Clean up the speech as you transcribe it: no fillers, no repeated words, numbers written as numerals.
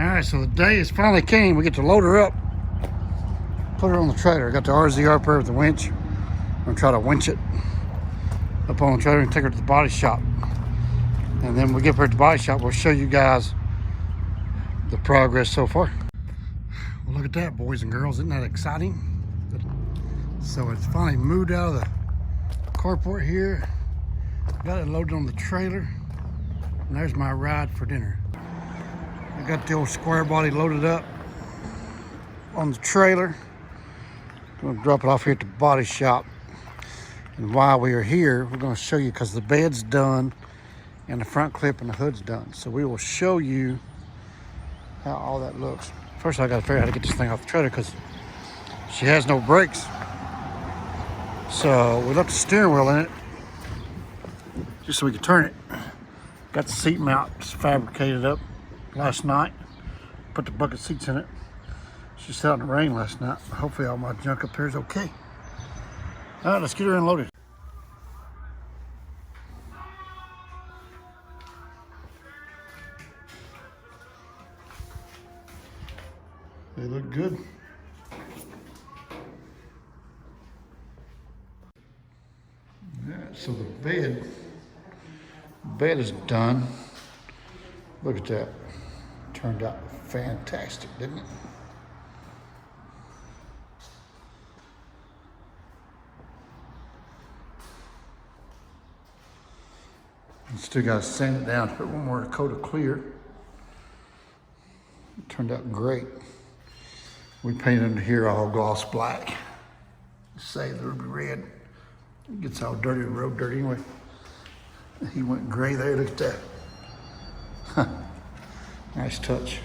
Alright, so the day has finally came. We get to load her up, put her on the trailer. Got the RZR up here with the winch. I'm gonna try to winch it up on the trailer and take her to the body shop. And then we get her at the body shop, we'll show you guys the progress so far. Well, look at that, boys and girls. Isn't that exciting? So it's finally moved out of the carport here. Got it loaded on the trailer. And there's my ride for dinner. I got the old square body loaded up on the trailer. I'm gonna drop it off here at the body shop. And while we are here, we're gonna show you, because the bed's done and the front clip and the hood's done. So we will show you how all that looks. First, I gotta figure out how to get this thing off the trailer because she has no brakes. So we left the steering wheel in it just so we could turn it. Got the seat mounts fabricated up last night. Put the bucket seats in it. She sat out in the rain last night. Hopefully all my junk up here is okay. All right, let's get her unloaded. They look good. Yeah, so the bed is done. Look at that. Turned out fantastic, didn't it? Still got to sand it down, put one more coat of clear. It turned out great. We painted under here all gloss black. Save the ruby red. It gets all dirty, the road dirty anyway. He went gray there, look at that. Nice touch.